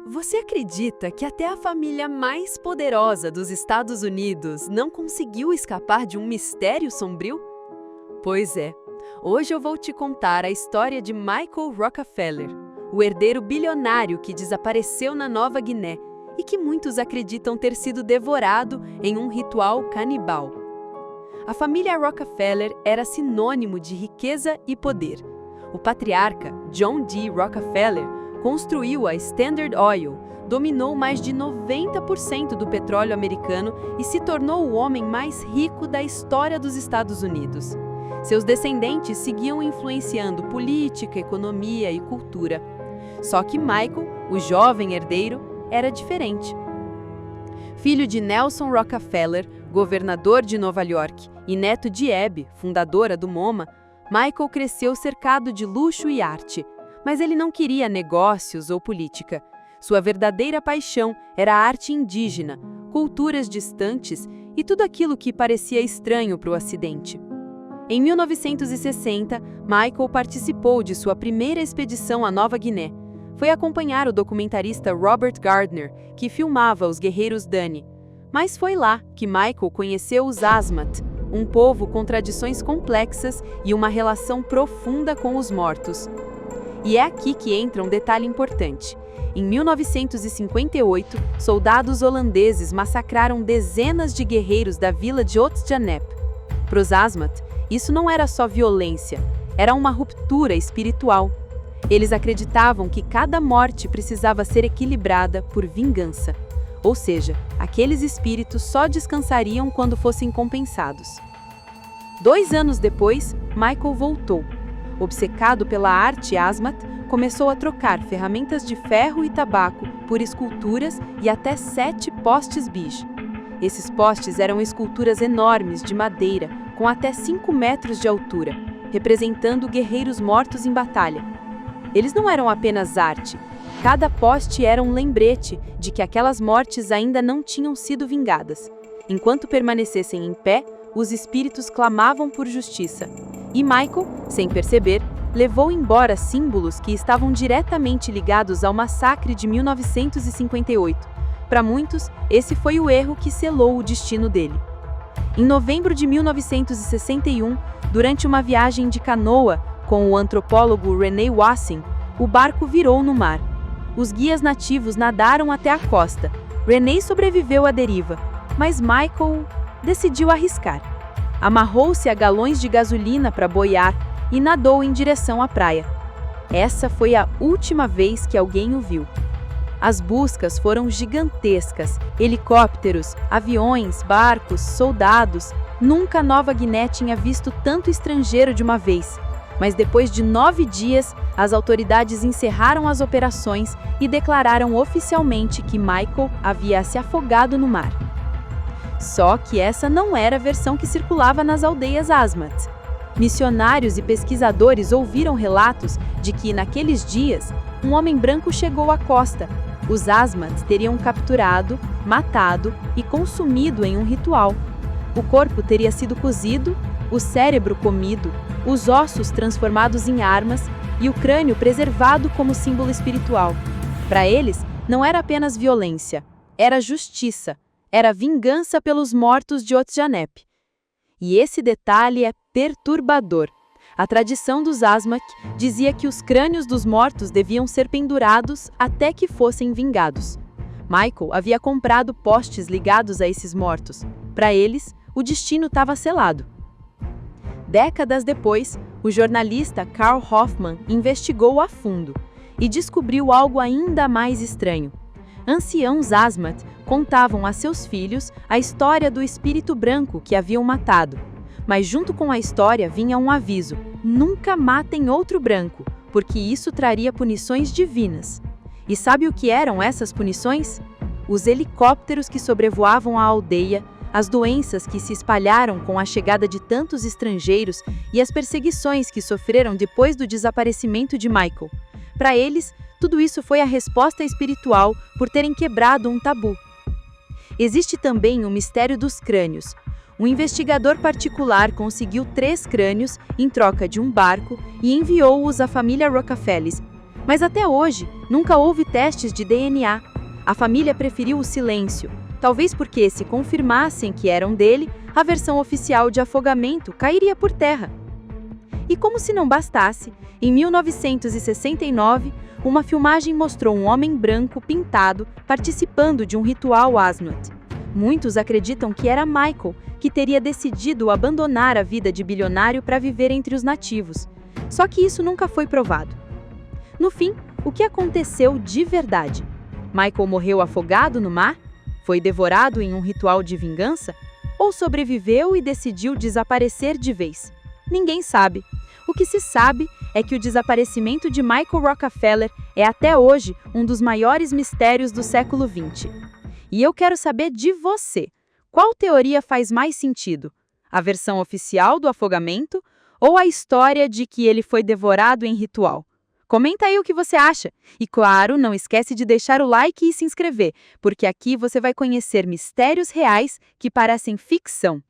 Você acredita que até a família mais poderosa dos Estados Unidos não conseguiu escapar de um mistério sombrio? Pois é, hoje eu vou te contar a história de Michael Rockefeller, o herdeiro bilionário que desapareceu na Nova Guiné e que muitos acreditam ter sido devorado em um ritual canibal. A família Rockefeller era sinônimo de riqueza e poder. O patriarca, John D. Rockefeller, construiu a Standard Oil, dominou mais de 90% do petróleo americano e se tornou o homem mais rico da história dos Estados Unidos. Seus descendentes seguiam influenciando política, economia e cultura. Só que Michael, o jovem herdeiro, era diferente. Filho de Nelson Rockefeller, governador de Nova York, e neto de Abby, fundadora do MoMA, Michael cresceu cercado de luxo e arte. Mas ele não queria negócios ou política. Sua verdadeira paixão era a arte indígena, culturas distantes e tudo aquilo que parecia estranho para o Ocidente. Em 1960, Michael participou de sua primeira expedição à Nova Guiné. Foi acompanhar o documentarista Robert Gardner, que filmava os guerreiros Dani. Mas foi lá que Michael conheceu os Asmat, um povo com tradições complexas e uma relação profunda com os mortos. E é aqui que entra um detalhe importante. Em 1958, soldados holandeses massacraram dezenas de guerreiros da vila de Otsjanep. Para os Asmat, isso não era só violência, era uma ruptura espiritual. Eles acreditavam que cada morte precisava ser equilibrada por vingança. Ou seja, aqueles espíritos só descansariam quando fossem compensados. 2 anos depois, Michael voltou. Obcecado pela arte Asmat, começou a trocar ferramentas de ferro e tabaco por esculturas e até 7 postes Bij. Esses postes eram esculturas enormes de madeira, com até 5 metros de altura, representando guerreiros mortos em batalha. Eles não eram apenas arte. Cada poste era um lembrete de que aquelas mortes ainda não tinham sido vingadas. Enquanto permanecessem em pé, os espíritos clamavam por justiça. E Michael, sem perceber, levou embora símbolos que estavam diretamente ligados ao massacre de 1958. Para muitos, esse foi o erro que selou o destino dele. Em novembro de 1961, durante uma viagem de canoa com o antropólogo René Wasson, o barco virou no mar. Os guias nativos nadaram até a costa. René sobreviveu à deriva, mas Michael decidiu arriscar. Amarrou-se a galões de gasolina para boiar e nadou em direção à praia. Essa foi a última vez que alguém o viu. As buscas foram gigantescas. Helicópteros, aviões, barcos, soldados. Nunca Nova Guiné tinha visto tanto estrangeiro de uma vez. Mas depois de 9 dias, as autoridades encerraram as operações e declararam oficialmente que Michael havia se afogado no mar. Só que essa não era a versão que circulava nas aldeias Asmat. Missionários e pesquisadores ouviram relatos de que, naqueles dias, um homem branco chegou à costa. Os Asmat teriam capturado, matado e consumido em um ritual. O corpo teria sido cozido, o cérebro comido, os ossos transformados em armas e o crânio preservado como símbolo espiritual. Para eles, não era apenas violência, era justiça. Era vingança pelos mortos de Otsjanep. E esse detalhe é perturbador. A tradição dos Asmat dizia que os crânios dos mortos deviam ser pendurados até que fossem vingados. Michael havia comprado postes ligados a esses mortos. Para eles, o destino estava selado. Décadas depois, o jornalista Carl Hoffman investigou a fundo e descobriu algo ainda mais estranho. Anciãos Asmat contavam a seus filhos a história do espírito branco que haviam matado. Mas junto com a história vinha um aviso: nunca matem outro branco, porque isso traria punições divinas. E sabe o que eram essas punições? Os helicópteros que sobrevoavam a aldeia, as doenças que se espalharam com a chegada de tantos estrangeiros e as perseguições que sofreram depois do desaparecimento de Michael. Para eles, tudo isso foi a resposta espiritual por terem quebrado um tabu. Existe também o mistério dos crânios. Um investigador particular conseguiu 3 crânios em troca de um barco e enviou-os à família Rockefeller. Mas até hoje, nunca houve testes de DNA. A família preferiu o silêncio, talvez porque, se confirmassem que eram dele, a versão oficial de afogamento cairia por terra. E como se não bastasse, em 1969, uma filmagem mostrou um homem branco pintado participando de um ritual Asnutt. Muitos acreditam que era Michael, que teria decidido abandonar a vida de bilionário para viver entre os nativos. Só que isso nunca foi provado. No fim, o que aconteceu de verdade? Michael morreu afogado no mar? Foi devorado em um ritual de vingança? Ou sobreviveu e decidiu desaparecer de vez? Ninguém sabe. O que se sabe é que o desaparecimento de Michael Rockefeller é até hoje um dos maiores mistérios do século XX. E eu quero saber de você. Qual teoria faz mais sentido? A versão oficial do afogamento ou a história de que ele foi devorado em ritual? Comenta aí o que você acha. E claro, não esquece de deixar o like e se inscrever, porque aqui você vai conhecer mistérios reais que parecem ficção.